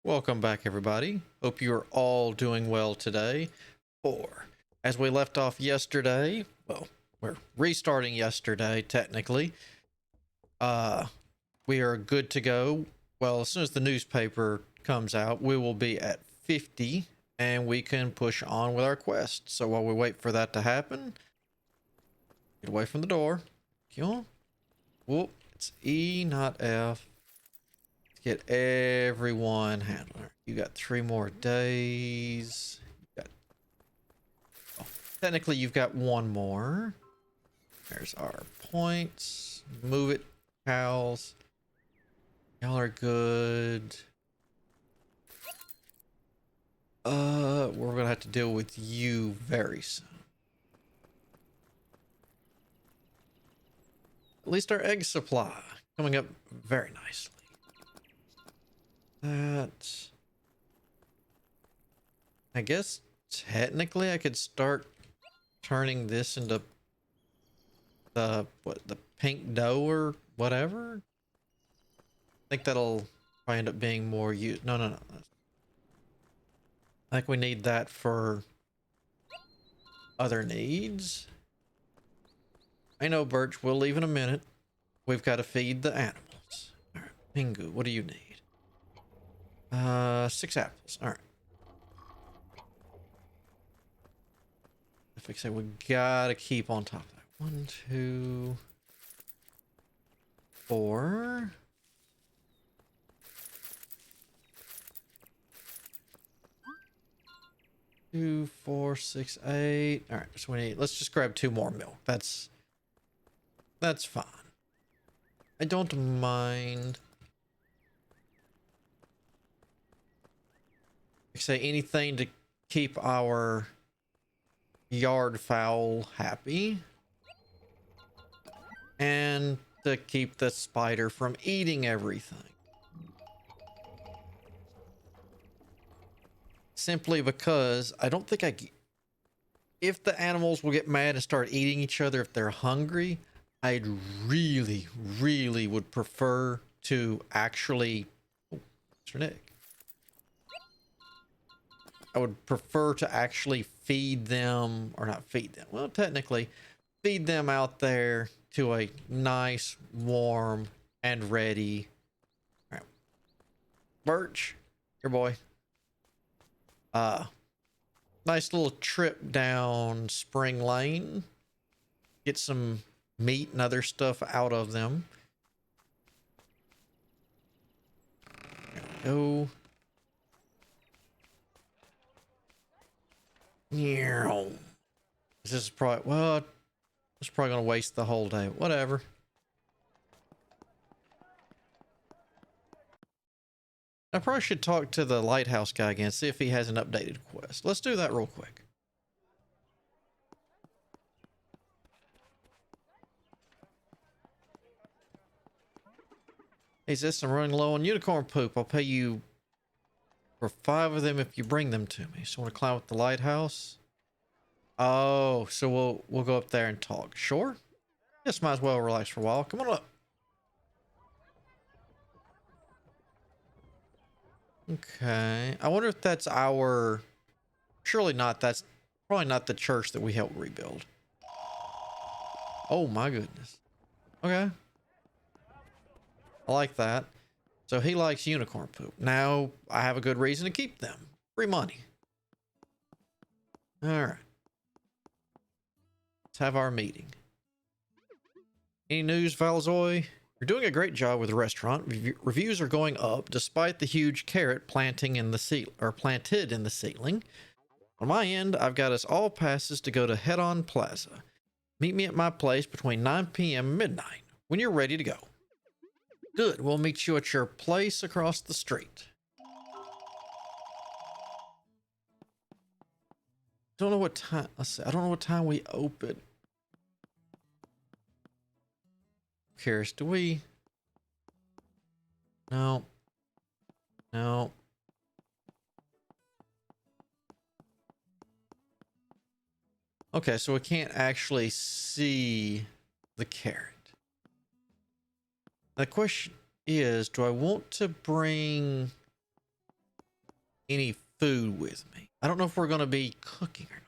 Welcome back, everybody. Hope you are all doing well today. As we left off yesterday, well, we're restarting yesterday, technically. Uh, we are good to go. Well, as soon as the newspaper comes out, we will be at 50 and we can push on with our quest. So while we wait for that to happen, get away from the door. Whoop, it's E, not F. Get everyone handler. You got 3 more days. Technically, you've got 1 more. There's our points. Move it, cows. Y'all are good. We're gonna have to deal with you very soon. At least our egg supply coming up very nicely. That, I guess technically I could start turning this into the pink dough or whatever. I think that'll probably end up being more no. I think we need that for other needs. I know, Birch, we'll leave in a minute. We've got to feed the animals. All right, Pingu, what do you need? 6 apples. All right. I say we gotta keep on top of that. 1, 2, 4. Two, 4, 6, 8. All right, so we need. Let's just grab 2 more milk. That's fine. I don't mind. Say anything to keep our yard fowl happy and to keep the spider from eating everything. Simply because I don't think if the animals will get mad and start eating each other if they're hungry, I'd really would prefer to actually Mr. Nick. I would prefer to actually feed them, or not feed them. Well, technically, feed them out there to a nice, warm, and ready. All right. Birch, your boy. Nice little trip down Spring Lane. Get some meat and other stuff out of them. There we go. This is probably, well, it's probably going to waste the whole day. Whatever. I probably should talk to the lighthouse guy again, see if he has an updated quest. Let's do that real quick. Hey, this, I'm running low on unicorn poop. I'll pay you for 5 of them if you bring them to me. So want to climb up the lighthouse? Oh, so we'll go up there and talk. Sure. Just might as well relax for a while. Come on up. Okay. I wonder if that's our... Surely not. That's probably not the church that we helped rebuild. Oh my goodness. Okay. I like that. So he likes unicorn poop. Now I have a good reason to keep them. Free money. All right. Let's have our meeting. Any news, Valzoy? You're doing a great job with the restaurant. Reviews are going up despite the huge carrot planted in the ceiling. On my end, I've got us all passes to go to Head On Plaza. Meet me at my place between 9 p.m. and midnight when you're ready to go. Good. We'll meet you at your place across the street. Don't know what time. Let's see. I don't know what time we open. Curious, do we? No. No. Okay, so we can't actually see the carrot. The question is, do I want to bring any food with me. I don't know if we're going to be cooking or not.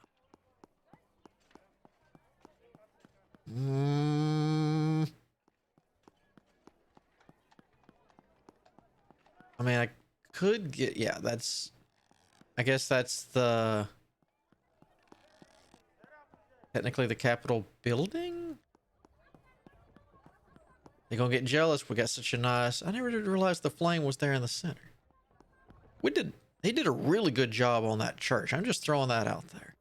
I mean, I could get, yeah, I guess that's technically the Capitol building. They're gonna get jealous. We got such a nice, I never did realize the flame was there in the center. They did a really good job on that church. I'm just throwing that out there.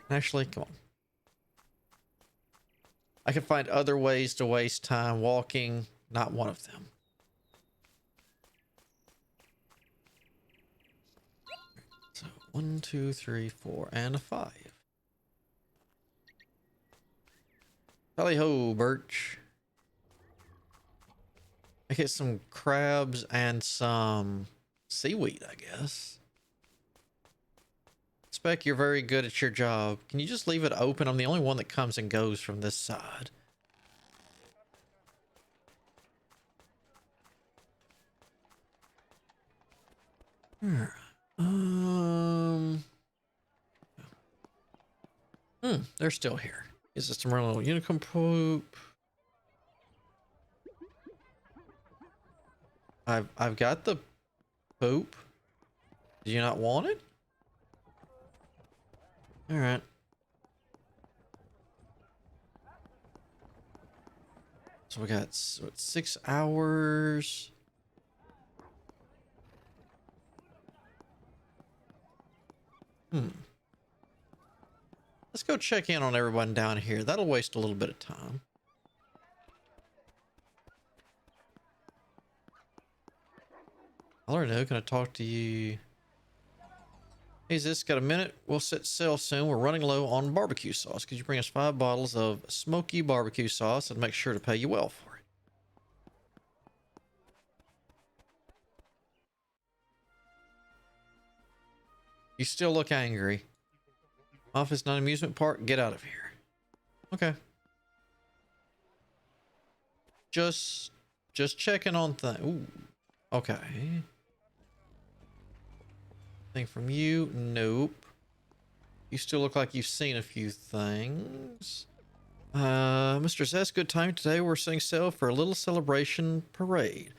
Actually, come on. I can find other ways to waste time walking, not one of them. So 1, 2, 3, 4, and a 5. Tally ho, Birch. I get some crabs and some seaweed, I guess. Spec, you're very good at your job. Can you just leave it open? I'm the only one that comes and goes from this side. They're still here. Is this some little unicorn poop? I've got the poop. Do you not want it? All right. So we got 6 hours. Let's go check in on everyone down here. That'll waste a little bit of time. Hello, can I talk to you? Hey, this got a minute? We'll set sail soon. We're running low on barbecue sauce. Could you bring us 5 bottles of smoky barbecue sauce and make sure to pay you well for it? You still look angry. Office, not amusement park. Get out of here. Okay. Just checking on things. Ooh. Okay. Thing from you? Nope. You still look like you've seen a few things. Mr. Zest, good time today. We're setting sail for a little celebration parade.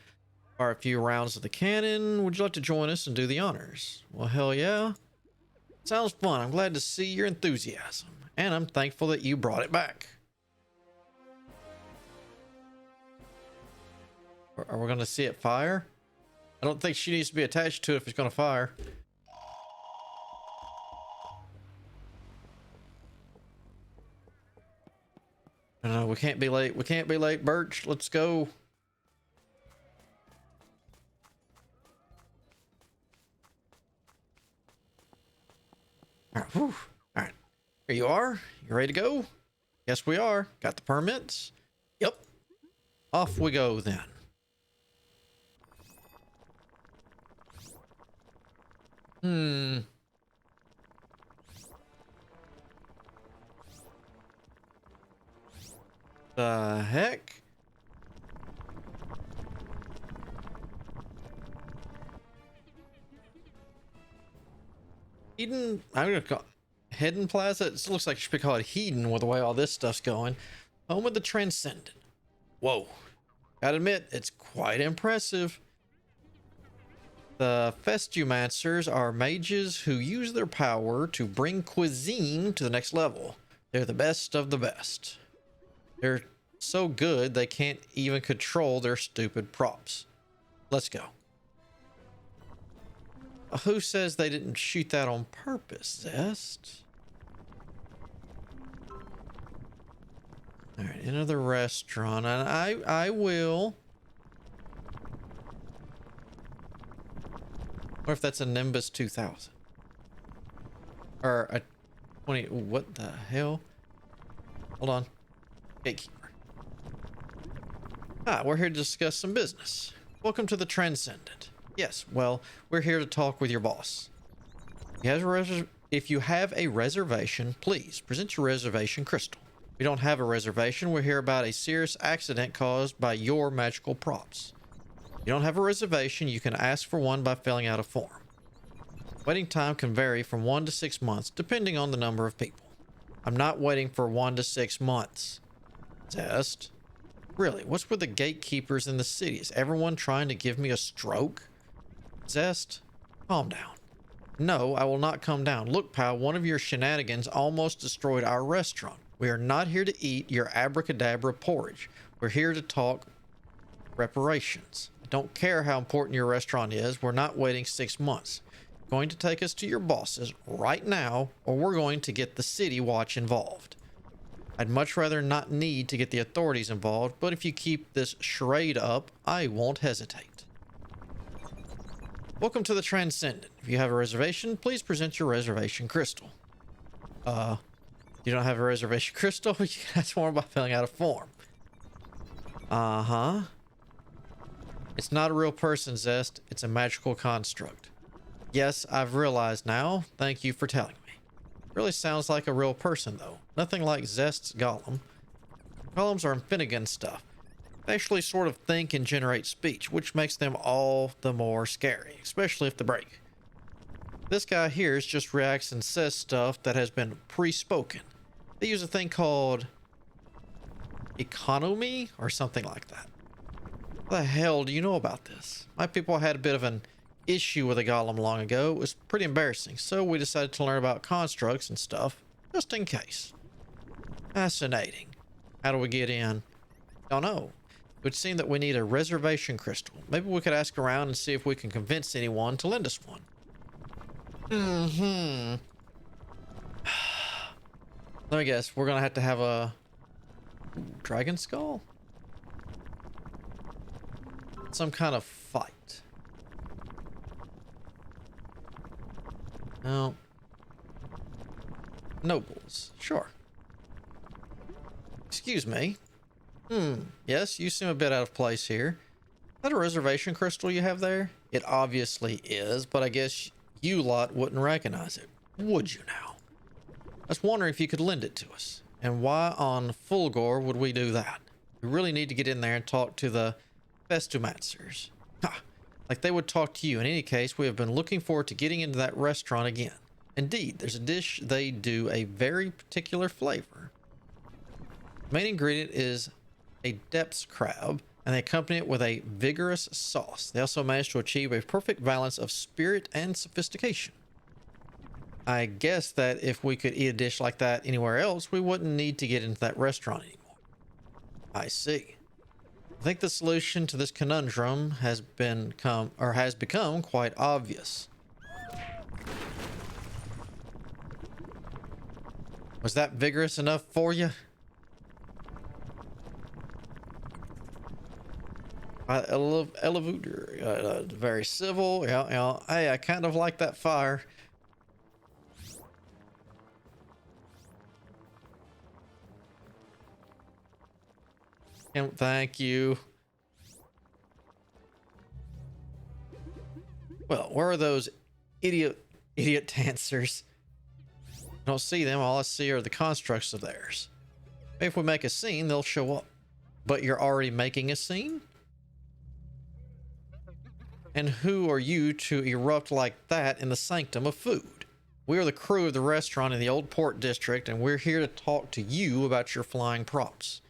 Fire a few rounds of the cannon. Would you like to join us and do the honors? Well, hell yeah. Sounds fun. I'm glad to see your enthusiasm. And I'm thankful that you brought it back. Are we going to see it fire? I don't think she needs to be attached to it if it's going to fire. No, we can't be late. We can't be late, Birch. Let's go. All right. Whew. All right. Here you are. You ready to go? Yes, we are. Got the permits? Yep. Off we go then. The heck? Eden, I'm gonna call Hidden Plaza. It looks like it should be called Hedon with the way all this stuff's going. Home of the Transcendent. Whoa. Gotta admit, it's quite impressive. The Festumancers are mages who use their power to bring cuisine to the next level. They're the best of the best. They're so good they can't even control their stupid props. Let's go. Who says they didn't shoot that on purpose, Zest? All right, into the restaurant, and I will. What if that's a Nimbus 2000? Or a 20, what the hell? Hold on. Gatekeeper. We're here to discuss some business. Welcome to the Transcendent. Yes, well, we're here to talk with your boss. If you have a reservation, please present your reservation crystal. We don't have a reservation. We're here about a serious accident caused by your magical props. You don't have a reservation, you can ask for one by filling out a form. Waiting time can vary from 1 to 6 months, depending on the number of people. I'm not waiting for 1 to 6 months. Zest. Really, what's with the gatekeepers in the city? Is everyone trying to give me a stroke? Zest, calm down. No, I will not calm down. Look, pal, one of your shenanigans almost destroyed our restaurant. We are not here to eat your abracadabra porridge. We're here to talk reparations. I don't care how important your restaurant is. We're not waiting 6 months. You're going to take us to your bosses right now, or we're going to get the city watch involved. I'd much rather not need to get the authorities involved, but if you keep this charade up, I won't hesitate. Welcome to the Transcendent. If you have a reservation, please present your reservation crystal. You don't have a reservation crystal? You can ask for one by filling out a form. Uh-huh. It's not a real person, Zest. It's a magical construct. Yes, I've realized now. Thank you for telling me. Really sounds like a real person, though. Nothing like Zest's golem. Golems are Finnegan stuff. They actually sort of think and generate speech, which makes them all the more scary, especially if they break. This guy here just reacts and says stuff that has been pre-spoken. They use a thing called economy or something like that. What the hell do you know about this? My people had a bit of an issue with a golem long ago. It was pretty embarrassing, so we decided to learn about constructs and stuff, just in case. Fascinating. How do we get in? Don't know. It would seem that we need a reservation crystal. Maybe we could ask around and see if we can convince anyone to lend us one. Let me guess, we're gonna have to have a dragon skull? Some kind of fight. No. Nobles, sure. Excuse me. Yes, you seem a bit out of place here. Is that a reservation crystal you have there? It obviously is, but I guess you lot wouldn't recognize it. Would you now? I was wondering if you could lend it to us. And why on Fulgore would we do that? We really need to get in there and talk to the Festumancers. Ha! Like they would talk to you. In any case, we have been looking forward to getting into that restaurant again. Indeed, there's a dish they do a very particular flavor. The main ingredient is a depths crab, and they accompany it with a vigorous sauce. They also manage to achieve a perfect balance of spirit and sophistication. I guess that if we could eat a dish like that anywhere else, we wouldn't need to get into that restaurant anymore. I see. I think the solution to this conundrum has become quite obvious. Was that vigorous enough for you? Elevator, very civil. Yeah. Hey, I kind of like that fire. And thank you. Well, where are those idiot dancers? I don't see them. All I see are the constructs of theirs. Maybe if we make a scene, they'll show up. But you're already making a scene? And who are you to erupt like that in the sanctum of food? We are the crew of the restaurant in the Old Port District, and we're here to talk to you about your flying props.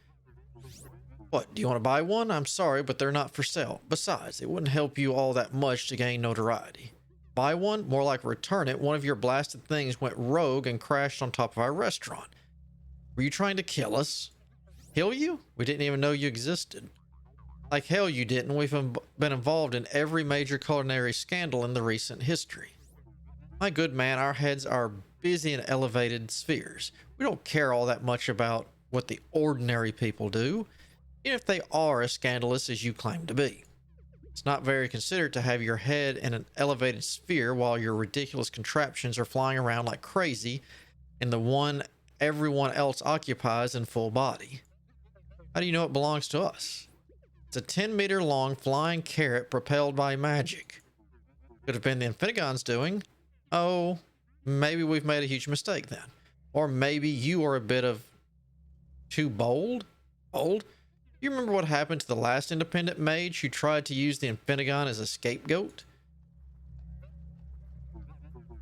What, do you want to buy one? I'm sorry, but they're not for sale. Besides, it wouldn't help you all that much to gain notoriety. Buy one? More like return it. One of your blasted things went rogue and crashed on top of our restaurant. Were you trying to kill us? Kill you? We didn't even know you existed. Like hell you didn't. We've been involved in every major culinary scandal in the recent history. My good man, our heads are busy in elevated spheres. We don't care all that much about what the ordinary people do, even if they are as scandalous as you claim to be. It's not very considerate to have your head in an elevated sphere while your ridiculous contraptions are flying around like crazy in the one everyone else occupies in full body. How do you know it belongs to us? It's a 10-meter long flying carrot propelled by magic. Could have been the Infinigon's doing. Oh, maybe we've made a huge mistake then. Or maybe you are a bit of too bold? Bold? You remember what happened to the last independent mage who tried to use the Infinigon as a scapegoat?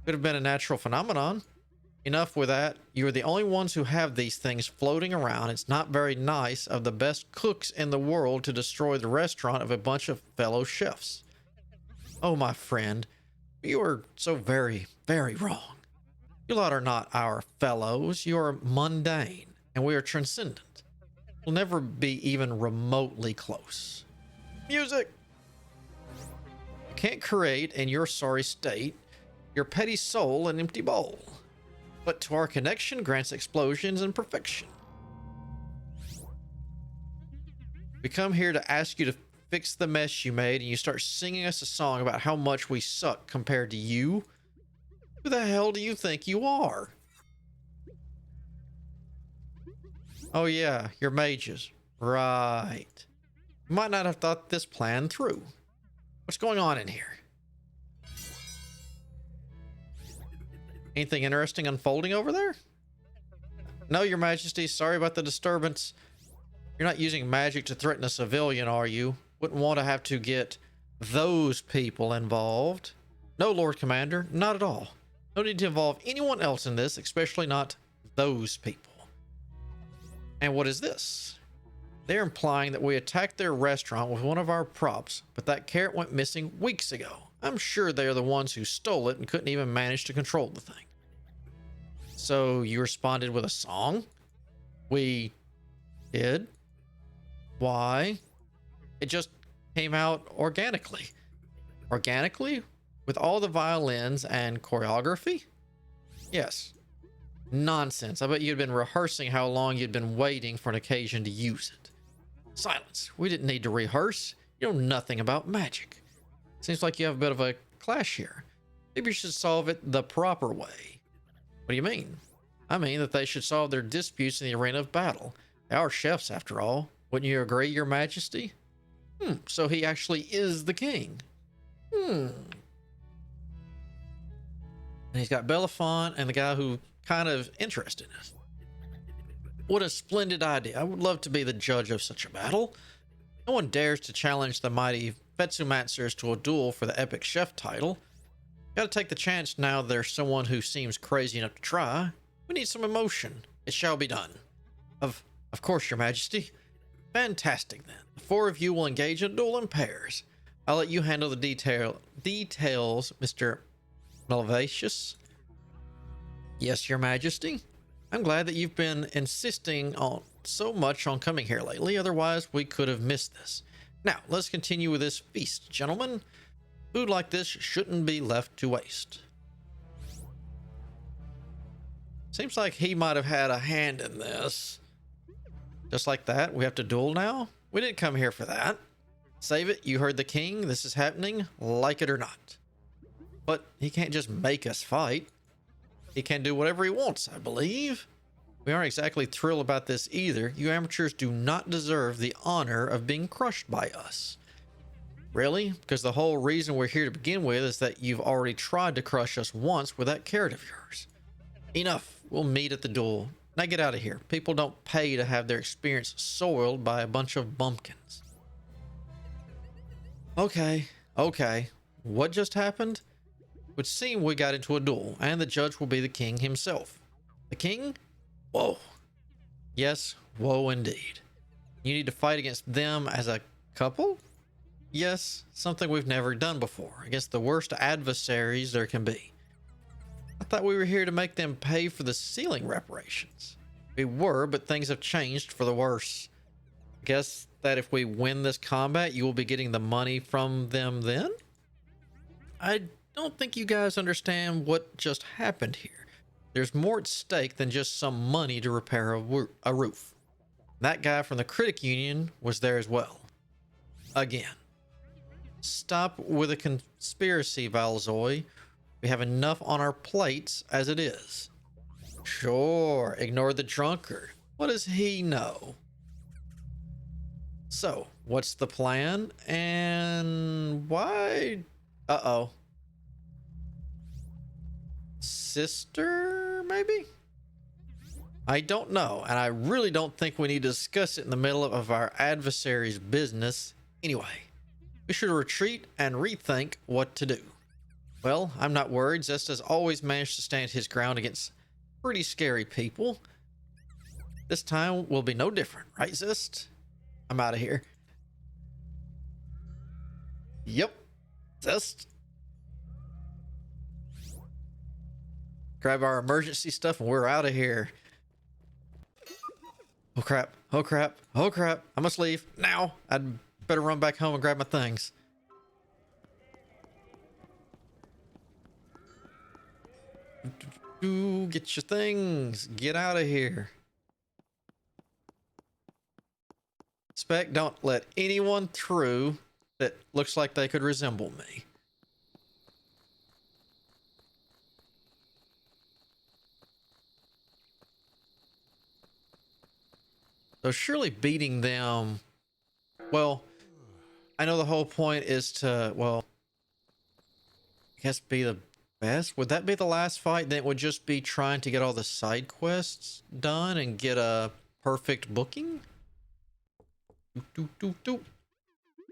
Could have been a natural phenomenon. Enough with that. You are the only ones who have these things floating around. It's not very nice of the best cooks in the world to destroy the restaurant of a bunch of fellow chefs. Oh, my friend, you are so very, very wrong. You lot are not our fellows. You are mundane, and we are transcendent. We'll never be even remotely close. Music! You can't create, in your sorry state, your petty soul an empty bowl. But to our connection grants explosions and perfection. We come here to ask you to fix the mess you made, and you start singing us a song about how much we suck compared to you? Who the hell do you think you are? Oh yeah, you're mages. Right. You might not have thought this plan through. What's going on in here? Anything interesting unfolding over there? No, Your Majesty. Sorry about the disturbance. You're not using magic to threaten a civilian, are you? Wouldn't want to have to get those people involved. No, Lord Commander, not at all. No need to involve anyone else in this, especially not those people. And what is this? They're implying that we attacked their restaurant with one of our props, but that carrot went missing weeks ago. I'm sure they're the ones who stole it and couldn't even manage to control the thing. So you responded with a song? We did. Why? It just came out organically. Organically? With all the violins and choreography? Yes. Nonsense. I bet you'd been rehearsing how long you'd been waiting for an occasion to use it. Silence. We didn't need to rehearse. You know nothing about magic. Seems like you have a bit of a clash here. Maybe you should solve it the proper way. What do you mean? I mean that they should solve their disputes in the arena of battle. They are chefs, after all. Wouldn't you agree, Your Majesty? So he actually is the king. And he's got Belafonte and the guy who kind of interested in us. What a splendid idea. I would love to be the judge of such a battle. No one dares to challenge the mighty Vetsumatsers to a duel for the epic chef title. Gotta take the chance now that there's someone who seems crazy enough to try. We need some emotion. It shall be done. Of course, Your Majesty. Fantastic, then. The four of you will engage in a duel in pairs. I'll let you handle the details, Mr. Malvacious. Yes, Your Majesty. I'm glad that you've been insisting on so much on coming here lately. Otherwise, we could have missed this. Now, let's continue with this feast, gentlemen. Food like this shouldn't be left to waste. Seems like he might have had a hand in this. Just like that, we have to duel now? We didn't come here for that. Save it, you heard the king. This is happening, like it or not. But he can't just make us fight. He can do whatever he wants, I believe. We aren't exactly thrilled about this either. You amateurs do not deserve the honor of being crushed by us. Really? Because the whole reason we're here to begin with is that you've already tried to crush us once with that carrot of yours. Enough. We'll meet at the duel. Now get out of here. People don't pay to have their experience soiled by a bunch of bumpkins. Okay. What just happened? It would seem we got into a duel, and the judge will be the king himself. The king? Whoa. Yes, whoa indeed. You need to fight against them as a couple? Yes, something we've never done before, against the worst adversaries there can be. I thought we were here to make them pay for the ceiling reparations. We were, but things have changed for the worse. I guess that if we win this combat, you will be getting the money from them then? I don't think you guys understand what just happened here. There's more at stake than just some money to repair a roof. That guy from the Critic Union was there as well. Again. Stop with a conspiracy, Valzoy. We have enough on our plates as it is. Sure, ignore the drunkard. What does he know? So, what's the plan? And why? Uh-oh. Sister, maybe? I don't know, and I really don't think we need to discuss it in the middle of our adversary's business. Anyway, we should retreat and rethink what to do. Well, I'm not worried. Zest has always managed to stand his ground against pretty scary people. This time will be no different, right, Zest? I'm out of here. Yep. Zest. Grab our emergency stuff and we're out of here. Oh crap. Oh crap. Oh crap. I must leave now. I'd better run back home and grab my things. Get your things. Get out of here. Spec, don't let anyone through that looks like they could resemble me. So surely beating them, well, I know the whole point is to, well, I guess be the best. Would that be the last fight? Then it would just be trying to get all the side quests done and get a perfect booking?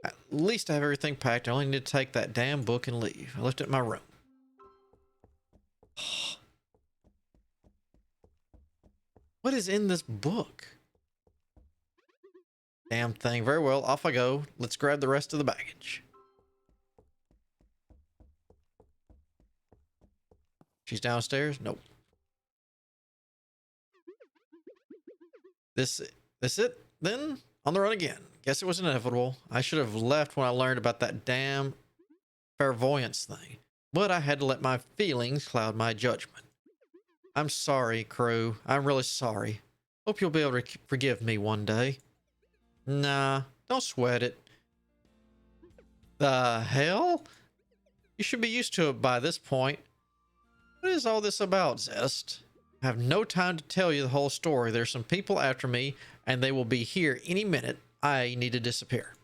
At least I have everything packed. I only need to take that damn book and leave. I left it in my room. What is in this book? Damn thing. Very well, off I go. Let's grab the rest of the baggage. She's downstairs? Nope. This it then? On the run again. Guess it was inevitable. I should have left when I learned about that damn clairvoyance thing. But I had to let my feelings cloud my judgment. I'm sorry, crew. I'm really sorry. Hope you'll be able to forgive me one day. Nah, don't sweat it. The hell? You should be used to it by this point. What is all this about, Zest? I have no time to tell you the whole story. There's some people after me, and they will be here any minute. I need to disappear.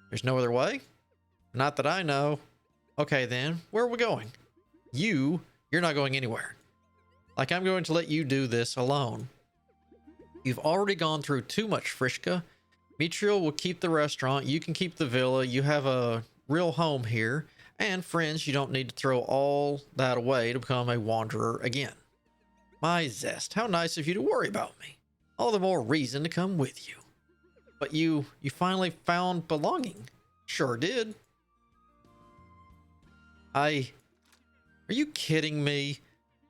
There's no other way? Not that I know. Okay, then. Where are we going? You're not going anywhere. Like I'm going to let you do this alone. You've already gone through too much, Frischka. Mitriel will keep the restaurant. You can keep the villa. You have a real home here. And friends, you don't need to throw all that away to become a wanderer again. My Zest, how nice of you to worry about me. All the more reason to come with you. But you finally found belonging. Sure did. Are you kidding me?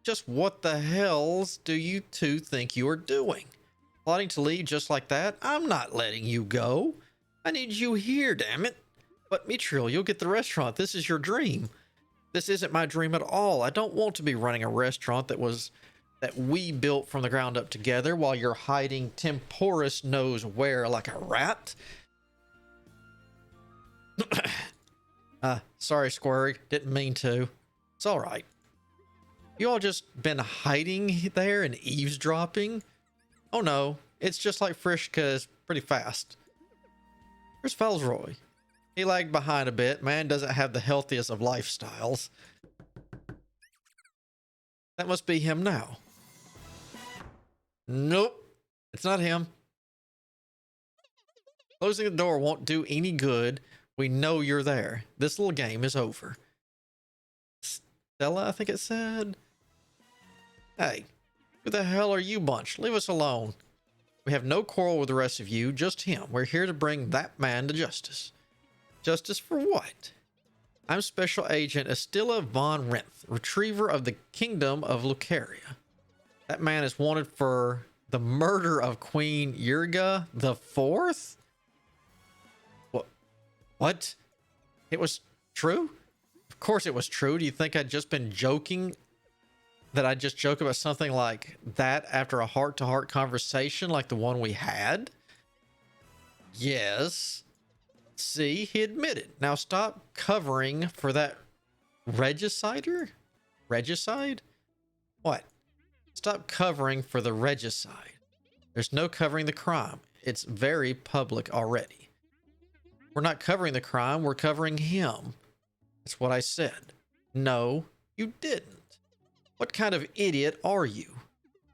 Just what the hells do you two think you are doing? Plotting to leave just like that? I'm not letting you go. I need you here, damn it. But Mitriel, you'll get the restaurant. This is your dream. This isn't my dream at all. I don't want to be running a restaurant that we built from the ground up together while you're hiding temporous knows where like a rat. Sorry, Squirg. Didn't mean to. It's all right. You all just been hiding there and eavesdropping? Oh no, it's just like Frischka is pretty fast. Where's Felsroy? He lagged behind a bit. Man doesn't have the healthiest of lifestyles. That must be him now. Nope, it's not him. Closing the door won't do any good. We know you're there. This little game is over. Stella, I think it said. Hey, who the hell are you bunch? Leave us alone. We have no quarrel with the rest of you, just him. We're here to bring that man to justice. Justice for what? I'm Special Agent Estilla von Renth, retriever of the Kingdom of Lucaria. That man is wanted for the murder of Queen Yurga the Fourth? What? It was true? Of course it was true. Do you think I'd just been joking? That I'd just joke about something like that after a heart-to-heart conversation like the one we had? Yes. See, he admitted. Now stop covering for that regicider? Regicide? What? Stop covering for the regicide. There's no covering the crime. It's very public already. We're not covering the crime. We're covering him. That's what I said. No, you didn't. What kind of idiot are you?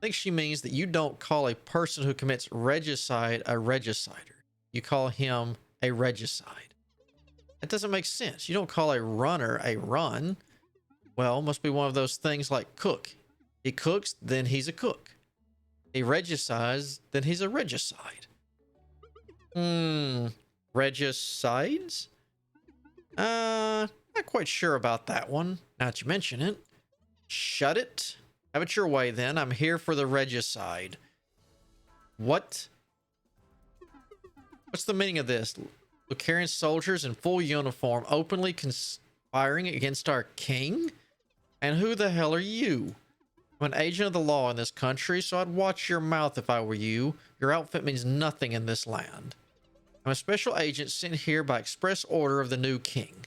think she means that you don't call a person who commits regicide a regicider. You call him a regicide. That doesn't make sense. You don't call a runner a run. Well, must be one of those things like cook. He cooks, then he's a cook. He regicides, then he's a regicide. Regicides? Not quite sure about that one. Now that you mention it. Shut it. Have it your way then. I'm here for the regicide. What? What's the meaning of this? Lucarian soldiers in full uniform openly conspiring against our king? And who the hell are you? I'm an agent of the law in this country, so I'd watch your mouth if I were you. Your outfit means nothing in this land. I'm a special agent sent here by express order of the new king.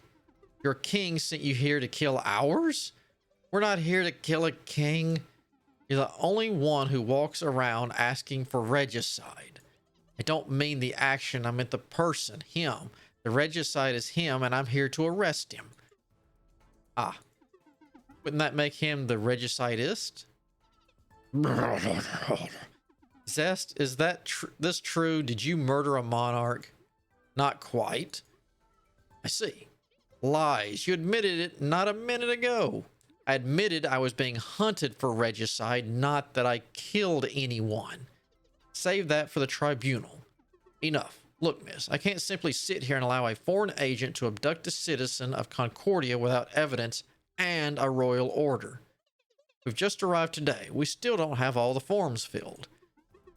Your king sent you here to kill ours? We're not here to kill a king. You're the only one who walks around asking for regicide. I don't mean the action, I meant the person, him. The regicide is him, and I'm here to arrest him. Ah. Wouldn't that make him the regicidist? Zest, is that this true? Did you murder a monarch? Not quite. I see. Lies. You admitted it not a minute ago. I admitted I was being hunted for regicide, not that I killed anyone. Save that for the tribunal. Enough. Look, miss, I can't simply sit here and allow a foreign agent to abduct a citizen of Concordia without evidence and a royal order. We've just arrived today. We still don't have all the forms filled.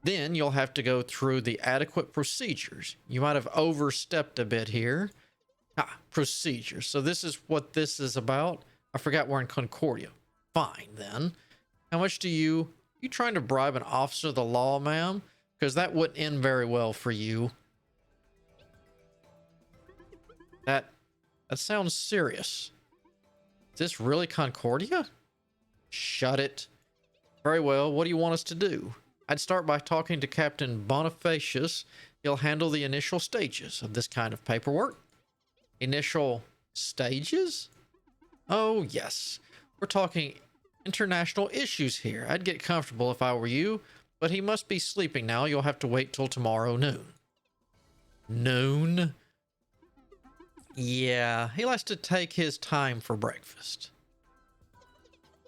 Then you'll have to go through the adequate procedures. You might have overstepped a bit here. Procedures. So this is what this is about? I forgot we're in Concordia. Fine, then. How much do you trying to bribe an officer of the law, ma'am? Because that wouldn't end very well for you. That sounds serious. Is this really Concordia? Shut it. Very well, what do you want us to do? I'd start by talking to Captain Bonifacius. He'll handle the initial stages of this kind of paperwork. Initial stages? Oh, yes. We're talking international issues here. I'd get comfortable if I were you, but he must be sleeping now. You'll have to wait till tomorrow noon. Noon? Yeah, he likes to take his time for breakfast.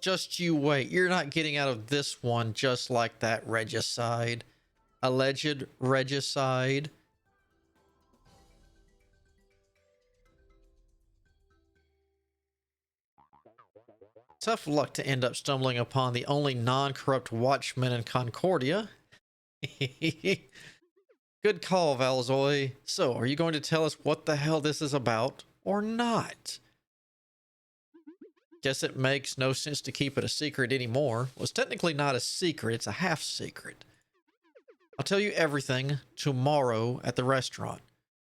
Just you wait. You're not getting out of this one just like that regicide. Alleged regicide. Tough luck to end up stumbling upon the only non-corrupt watchman in Concordia. Good call, Valzoy. So, are you going to tell us what the hell this is about, or not? Guess it makes no sense to keep it a secret anymore. Well, it's technically not a secret, it's a half secret. I'll tell you everything tomorrow at the restaurant.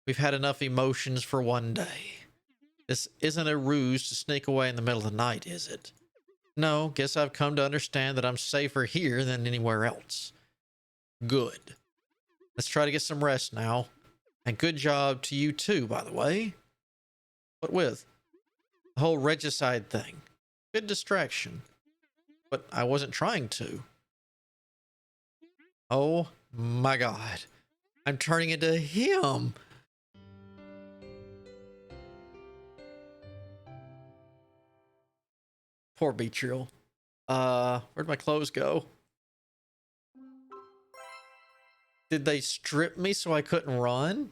We've had enough emotions for one day. This isn't a ruse to sneak away in the middle of the night, is it? No, guess I've come to understand that I'm safer here than anywhere else. Good. Let's try to get some rest now. And good job to you too, by the way. What with? The whole regicide thing. Good distraction. But I wasn't trying to. Oh my god. I'm turning into him. Poor Beatriel. Where'd my clothes go? Did they strip me so I couldn't run?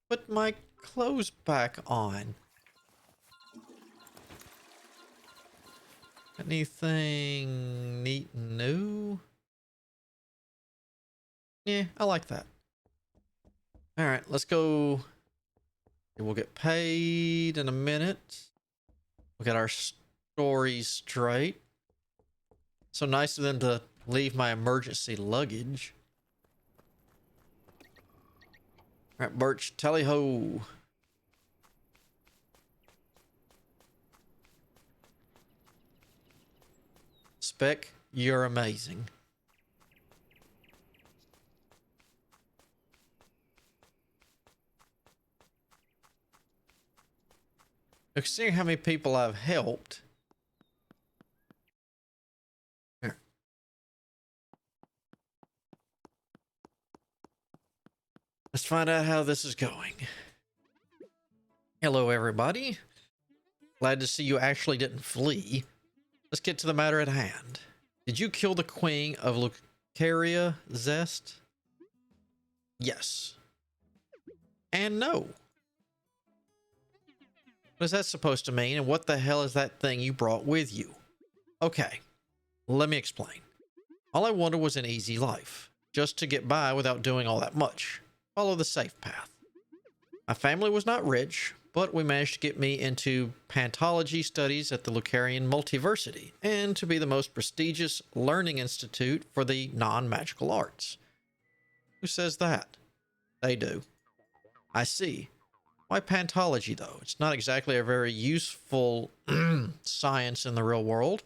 Put my clothes back on. Anything neat and new? Yeah, I like that. All right, let's go. We'll get paid in a minute. We'll get our stories straight. So nice of them to leave my emergency luggage. All right, Birch, tally-ho. Spec, you're amazing. Considering how many people I've helped. Here. Let's find out how this is going. Hello, everybody. Glad to see you actually didn't flee. Let's get to the matter at hand. Did you kill the queen of Lucaria Zest? Yes. And no. What is that supposed to mean, and what the hell is that thing you brought with you? Okay, let me explain. All I wanted was an easy life, just to get by without doing all that much. Follow the safe path. My family was not rich, but we managed to get me into pantology studies at the Lucarian Multiversity, and to be the most prestigious learning institute for the non-magical arts. Who says that? They do. I see. Why pantology, though? It's not exactly a very useful science in the real world.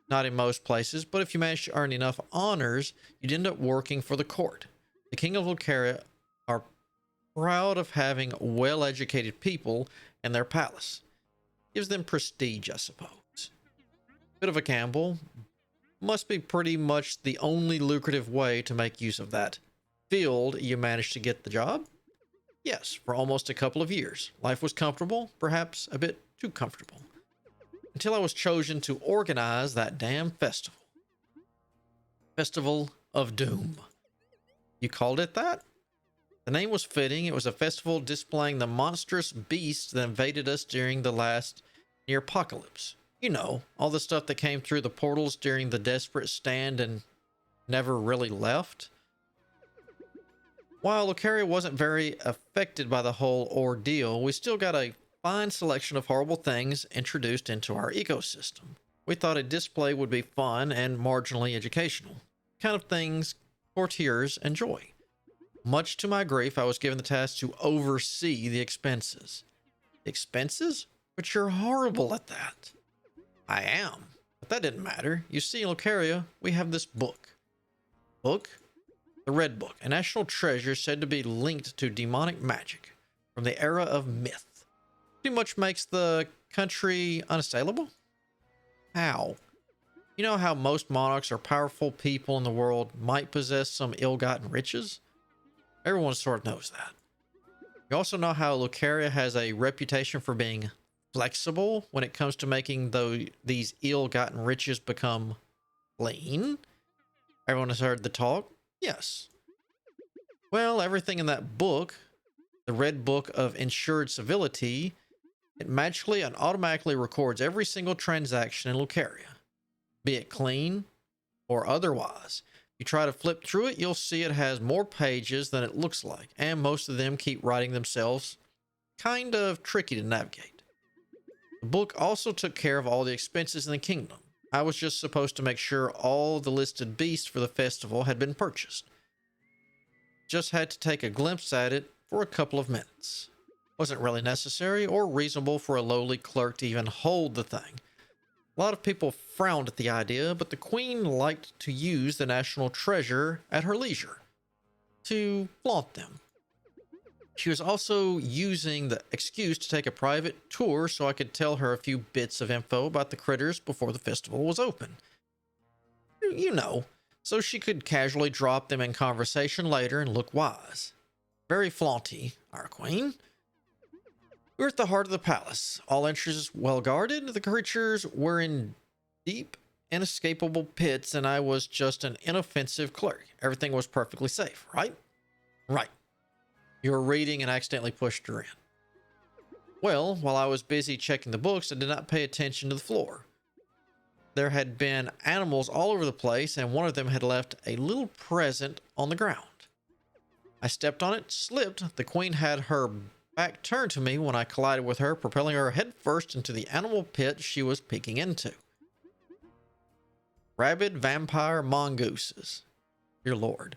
Not in most places, but if you manage to earn enough honors, you'd end up working for the court. The King of Lucaria are proud of having well-educated people in their palace. Gives them prestige, I suppose. Bit of a gamble. Must be pretty much the only lucrative way to make use of that field. You managed to get the job? Yes, for almost a couple of years. Life was comfortable, perhaps a bit too comfortable. Until I was chosen to organize that damn festival. Festival of Doom. You called it that? The name was fitting. It was a festival displaying the monstrous beasts that invaded us during the last near apocalypse. You know, all the stuff that came through the portals during the desperate stand and never really left. While Lucaria wasn't very affected by the whole ordeal, we still got a fine selection of horrible things introduced into our ecosystem. We thought a display would be fun and marginally educational. Kind of things courtiers enjoy. Much to my grief, I was given the task to oversee the expenses. Expenses? But you're horrible at that. I am. But that didn't matter. You see, in Lucaria, we have this book. Book? The Red Book, a national treasure said to be linked to demonic magic from the era of myth. Pretty much makes the country unassailable? How? You know how most monarchs or powerful people in the world might possess some ill-gotten riches? Everyone sort of knows that. You also know how Lucaria has a reputation for being flexible when it comes to making these ill-gotten riches become clean? Everyone has heard the talk? Yes. Well, everything in that book, the Red Book of Insured Civility, it magically and automatically records every single transaction in Lucaria, be it clean or otherwise. If you try to flip through it, you'll see it has more pages than it looks like, and most of them keep writing themselves. Kind of tricky to navigate. The book also took care of all the expenses in the kingdom. I was just supposed to make sure all the listed beasts for the festival had been purchased. Just had to take a glimpse at it for a couple of minutes. Wasn't really necessary or reasonable for a lowly clerk to even hold the thing. A lot of people frowned at the idea, but the queen liked to use the national treasure at her leisure to flaunt them. She was also using the excuse to take a private tour so I could tell her a few bits of info about the critters before the festival was open. You know, so she could casually drop them in conversation later and look wise. Very flaunty, our queen. We were at the heart of the palace. All entrances well guarded. The creatures were in deep, inescapable pits, and I was just an inoffensive clerk. Everything was perfectly safe, right? Right. You were reading and accidentally pushed her in. Well, while I was busy checking the books, I did not pay attention to the floor. There had been animals all over the place, and one of them had left a little present on the ground. I stepped on it, slipped. The queen had her back turned to me when I collided with her, propelling her headfirst into the animal pit she was peeking into. Rabid vampire mongooses. Dear Lord.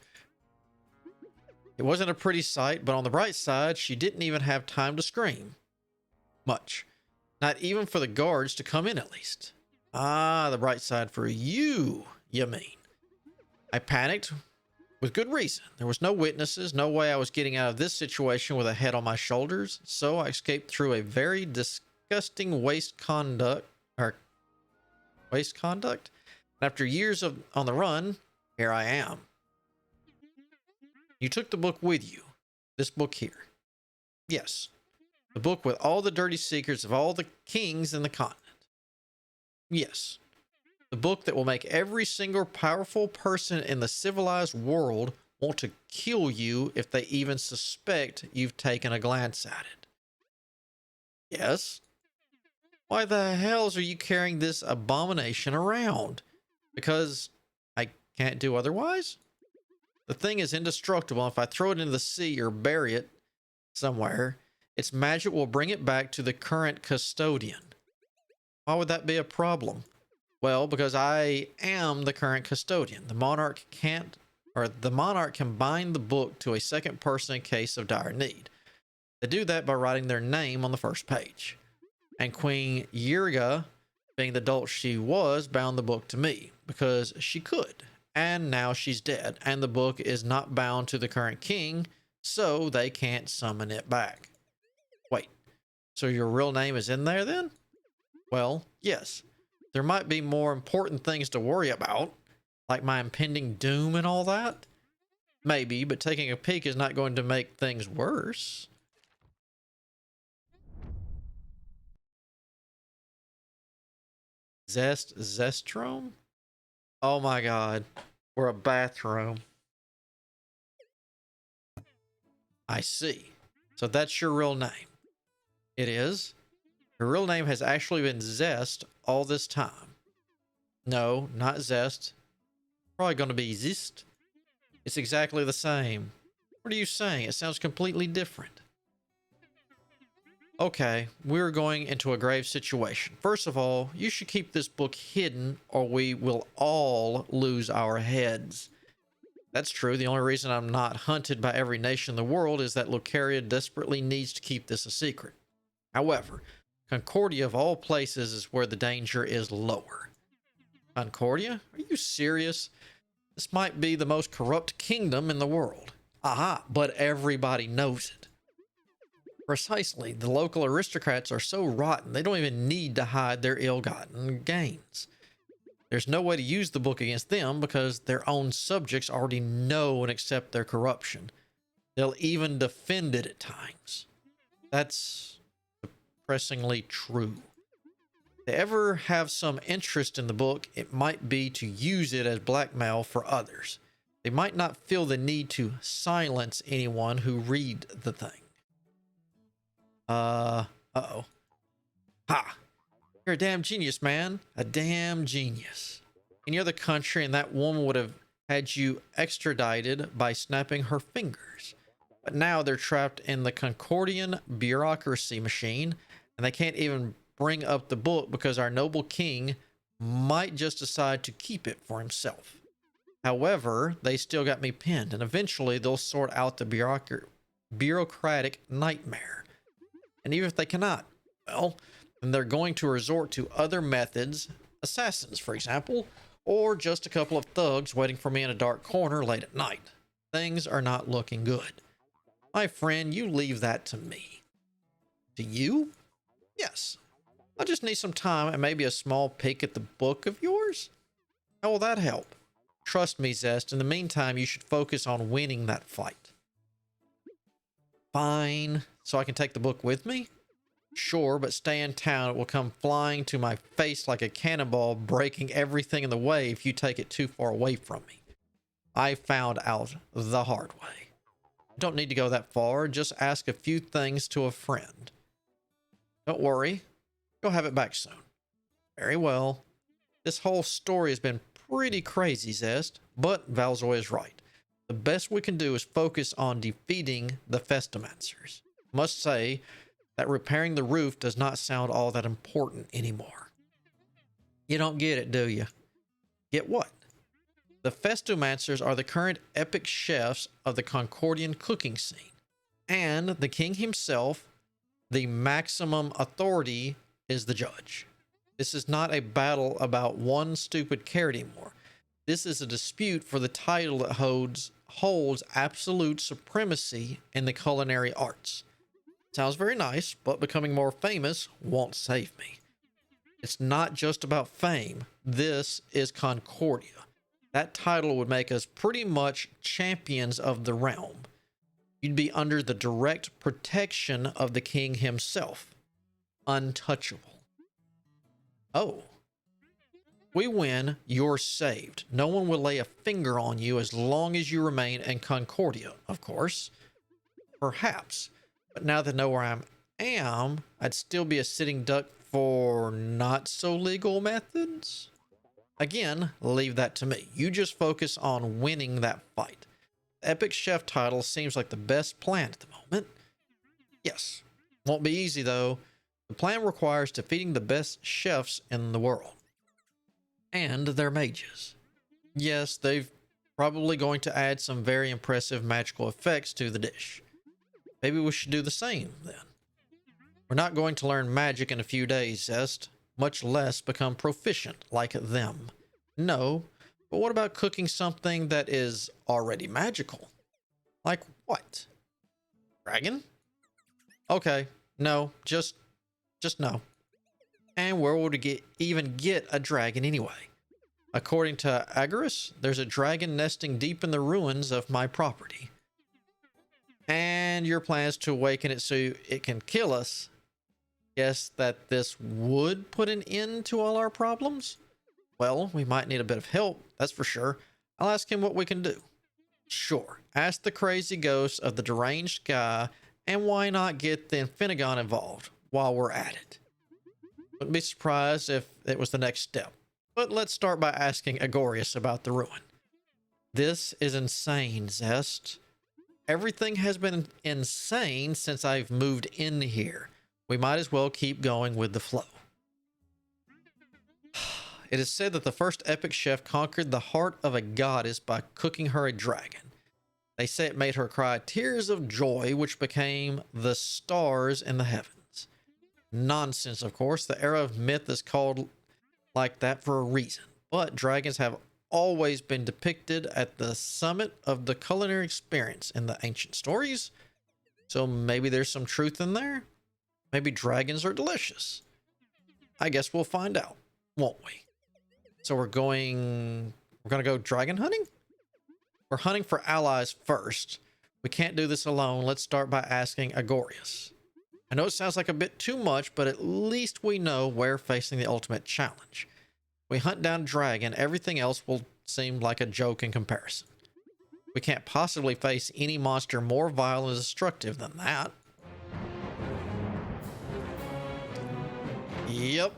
It wasn't a pretty sight, but on the bright side, she didn't even have time to scream. Much. Not even for the guards to come in, at least. Ah, the bright side for you mean. I panicked, with good reason. There was no witnesses, no way I was getting out of this situation with a head on my shoulders, so I escaped through a very disgusting waste conduct. And after years on the run, here I am. You took the book with you. This book here. Yes. The book with all the dirty secrets of all the kings in the continent. Yes. The book that will make every single powerful person in the civilized world want to kill you if they even suspect you've taken a glance at it. Yes. Why the hells are you carrying this abomination around? Because I can't do otherwise? The thing is indestructible. If I throw it into the sea or bury it somewhere, its magic will bring it back to the current custodian. Why would that be a problem? Well, because I am the current custodian. The monarch can bind the book to a second person in case of dire need. They do that by writing their name on the first page. And Queen Yirga, being the dolt she was, bound the book to me because she could. And now she's dead, and the book is not bound to the current king, so they can't summon it back. Wait, so your real name is in there then? Well, yes. There might be more important things to worry about, like my impending doom and all that. Maybe, but taking a peek is not going to make things worse. Zestrome? Oh my god. We're a bathroom. I see. So that's your real name. It is? Your real name has actually been Zest all this time. No, not Zest. Probably going to be Zist. It's exactly the same. What are you saying? It sounds completely different. Okay, we're going into a grave situation. First of all, you should keep this book hidden or we will all lose our heads. That's true. The only reason I'm not hunted by every nation in the world is that Lucaria desperately needs to keep this a secret. However, Concordia of all places is where the danger is lower. Concordia? Are you serious? This might be the most corrupt kingdom in the world. Aha, but everybody knows it. Precisely, the local aristocrats are so rotten they don't even need to hide their ill-gotten gains. There's no way to use the book against them because their own subjects already know and accept their corruption. They'll even defend it at times. That's depressingly true. If they ever have some interest in the book, it might be to use it as blackmail for others. They might not feel the need to silence anyone who read the thing. Uh-oh. Ha! You're a damn genius, man. A damn genius. Any other country and that woman would have had you extradited by snapping her fingers. But now they're trapped in the Concordian bureaucracy machine, and they can't even bring up the book because our noble king might just decide to keep it for himself. However, they still got me pinned, and eventually they'll sort out the bureaucratic nightmare. And even if they cannot, well, then they're going to resort to other methods, assassins, for example, or just a couple of thugs waiting for me in a dark corner late at night. Things are not looking good. My friend, you leave that to me. To you? Yes. I just need some time and maybe a small peek at the book of yours. How will that help? Trust me, Zest. In the meantime, you should focus on winning that fight. Fine. So I can take the book with me? Sure, but stay in town. It will come flying to my face like a cannonball, breaking everything in the way if you take it too far away from me. I found out the hard way. You don't need to go that far. Just ask a few things to a friend. Don't worry. You'll have it back soon. Very well. This whole story has been pretty crazy, Zest, but Valzoy is right. The best we can do is focus on defeating the Festamancers. Must say that repairing the roof does not sound all that important anymore. You don't get it, do you? Get what? The Festomancers are the current epic chefs of the Concordian cooking scene. And the king himself, the maximum authority, is the judge. This is not a battle about one stupid carrot anymore. This is a dispute for the title that holds absolute supremacy in the culinary arts. Sounds very nice, but becoming more famous won't save me. It's not just about fame. This is Concordia. That title would make us pretty much champions of the realm. You'd be under the direct protection of the king himself. Untouchable. Oh. We win, you're saved. No one will lay a finger on you as long as you remain in Concordia, of course. Perhaps. But now that I know where I am, I'd still be a sitting duck for not so legal methods. Again, leave that to me. You just focus on winning that fight. The Epic Chef title seems like the best plan at the moment. Yes. Won't be easy though. The plan requires defeating the best chefs in the world. And their mages. Yes, they're probably going to add some very impressive magical effects to the dish. Maybe we should do the same then. We're not going to learn magic in a few days, Zest, much less become proficient like them. No, but what about cooking something that is already magical? Like what? Dragon? Okay, no, just no. And where would we even get a dragon anyway? According to Agaris, there's a dragon nesting deep in the ruins of my property. And your plans to awaken it so it can kill us. Guess that this would put an end to all our problems? Well, we might need a bit of help, that's for sure. I'll ask him what we can do. Sure, ask the crazy ghost of the deranged guy, and why not get the Infinigon involved while we're at it? Wouldn't be surprised if it was the next step. But let's start by asking Agorius about the ruin. This is insane, Zest. Everything has been insane since I've moved in here. We might as well keep going with the flow. It is said that the first epic chef conquered the heart of a goddess by cooking her a dragon. They say it made her cry tears of joy, which became the stars in the heavens. Nonsense, of course. The era of myth is called like that for a reason. But dragons have always been depicted at the summit of the culinary experience in the ancient stories. So maybe there's some truth in there. Maybe dragons are delicious. I guess we'll find out, won't we? So we're going to go dragon hunting? We're hunting for allies first. We can't do this alone. Let's start by asking Agorius. I know it sounds like a bit too much, but at least we know we're facing the ultimate challenge. We hunt down a dragon, everything else will seem like a joke in comparison. We can't possibly face any monster more vile and destructive than that. Yep.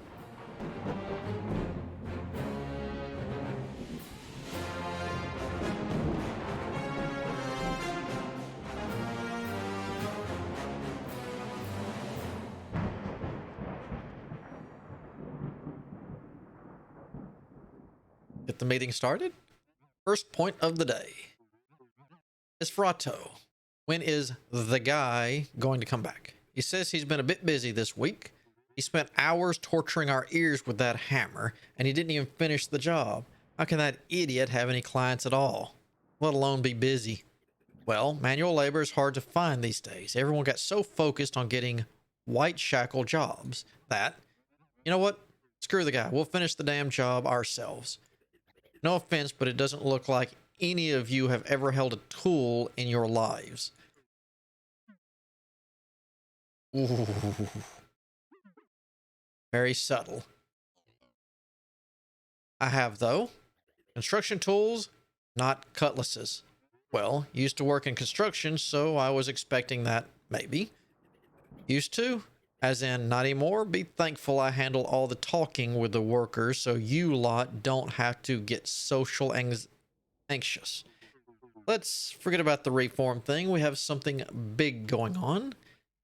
Get the meeting started. First point of the day. Isfrato. When is the guy going to come back? He says he's been a bit busy this week. He spent hours torturing our ears with that hammer, and he didn't even finish the job. How can that idiot have any clients at all, let alone be busy? Well, manual labor is hard to find these days. Everyone got so focused on getting white shackle jobs that, you know what? Screw the guy. We'll finish the damn job ourselves. No offense, but it doesn't look like any of you have ever held a tool in your lives. Ooh. Very subtle. I have, though. Construction tools, not cutlasses. Well, used to work in construction, so I was expecting that, maybe. Used to? As in, not anymore? Be thankful I handle all the talking with the workers, so you lot don't have to get social anxious. Let's forget about the reform thing. We have something big going on.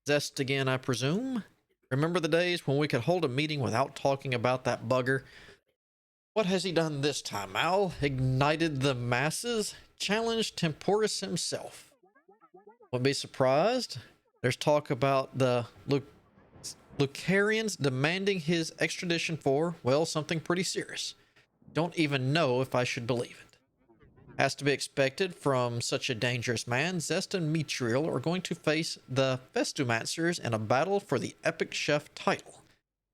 Zest again, I presume. Remember the days when we could hold a meeting without talking about that bugger? What has he done this time, Al? Ignited the masses? Challenged Temporus himself? Wouldn't be surprised. There's talk about the Lucarians demanding his extradition for, well, something pretty serious. Don't even know if I should believe it. As to be expected from such a dangerous man, Zest and Mithril are going to face the Festumancers in a battle for the Epic Chef title.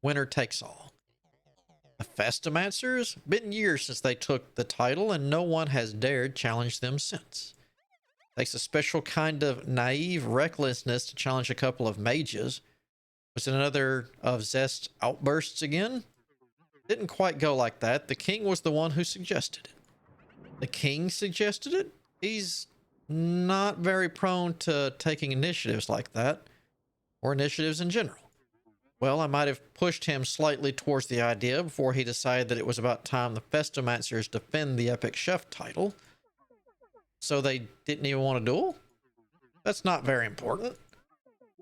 Winner takes all. The Festumancers? Been years since they took the title, and no one has dared challenge them since. Takes a special kind of naive recklessness to challenge a couple of mages. Was it another of Zest's outbursts again? Didn't quite go like that. The king was the one who suggested it. The king suggested it? He's not very prone to taking initiatives like that, or initiatives in general. Well, I might have pushed him slightly towards the idea before he decided that it was about time the Festomancers defend the Epic Chef title. So they didn't even want a duel? That's not very important.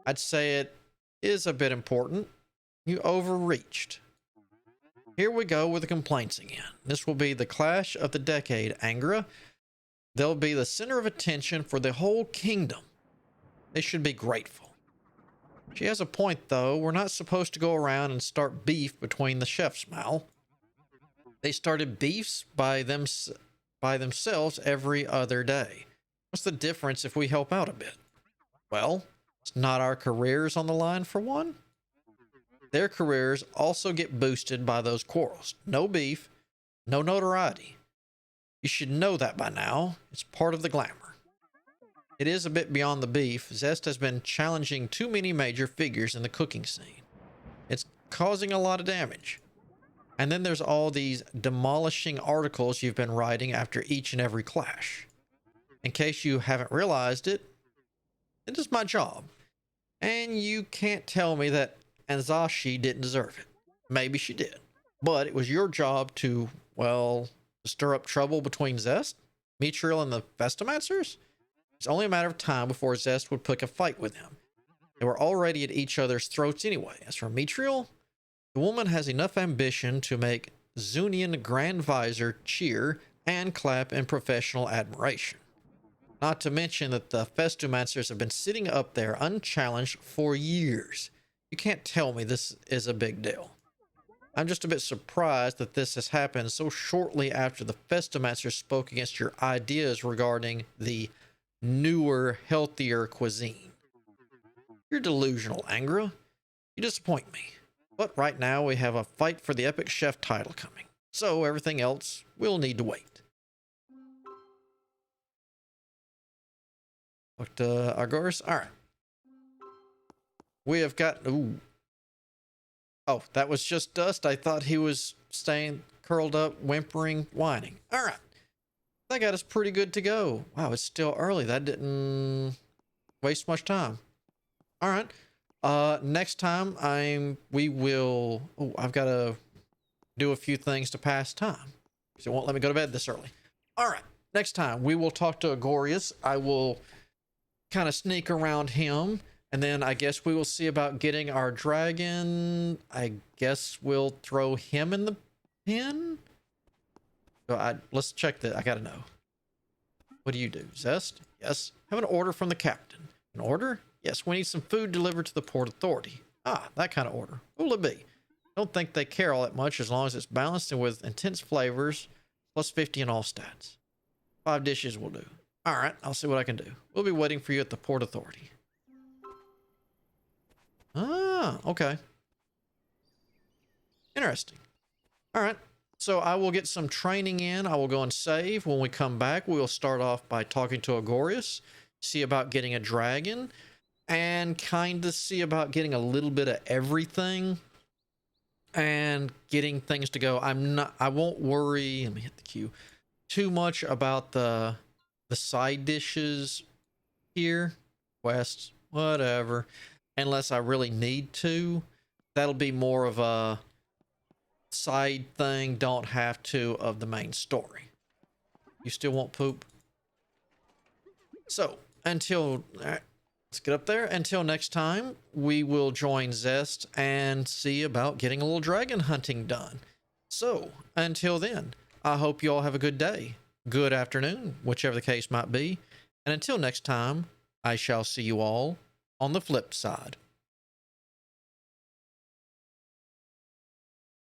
I'd say it is a bit important. You overreached. Here we go with the complaints again. This will be the clash of the decade, Angra. They'll be the center of attention for the whole kingdom. They should be grateful. She has a point, though. We're not supposed to go around and start beef between the chefs, Mal. They started beefs by themselves every other day. What's the difference if we help out a bit? Well, it's not our careers on the line for one. Their careers also get boosted by those quarrels. No beef, no notoriety. You should know that by now. It's part of the glamour. It is a bit beyond the beef. Zest has been challenging too many major figures in the cooking scene. It's causing a lot of damage. And then there's all these demolishing articles you've been writing after each and every clash. In case you haven't realized it, it is my job. And you can't tell me that Anzashi didn't deserve it. Maybe she did. But it was your job to, well, stir up trouble between Zest, Mithril, and the Festomancers. It's only a matter of time before Zest would pick a fight with him. They were already at each other's throats anyway. As for Mithril, the woman has enough ambition to make Zunian Grand Visor cheer and clap in professional admiration. Not to mention that the Festomancers have been sitting up there unchallenged for years. You can't tell me this is a big deal. I'm just a bit surprised that this has happened so shortly after the Festomancers spoke against your ideas regarding the newer, healthier cuisine. You're delusional, Angra. You disappoint me. But right now we have a fight for the Epic Chef title coming. So everything else will need to wait. Look to Argoris. Alright. We have got... Ooh. Oh, that was just dust. I thought he was staying curled up, whimpering, whining. Alright. That got us pretty good to go. Wow, it's still early. That didn't waste much time. Alright. Next time we will... Oh, I've got to do a few things to pass time. So it won't let me go to bed this early. Alright. Next time we will talk to Agorius. I will kind of sneak around him. And then I guess we will see about getting our dragon. I guess we'll throw him in the pen. So let's check that. I gotta know. What do you do? Zest? Yes. Have an order from the captain. An order? Yes, we need some food delivered to the Port Authority. Ah, that kind of order. What will it be? Don't think they care all that much as long as it's balanced and with intense flavors, plus 50 in all stats. 5 dishes will do. Alright, I'll see what I can do. We'll be waiting for you at the Port Authority. Ah, okay. Interesting. Alright. So I will get some training in. I will go and save. When we come back, we will start off by talking to Agorius, see about getting a dragon, and kind of see about getting a little bit of everything and getting things to go. I won't worry, let me hit the queue, too much about the side dishes here, quests, whatever, unless I really need to. That'll be more of a side thing, don't have to, of the main story. You still want poop? So, let's get up there. Until next time, we will join Zest and see about getting a little dragon hunting done. So, until then, I hope you all have a good day, good afternoon, whichever the case might be. And until next time, I shall see you all on the flip side.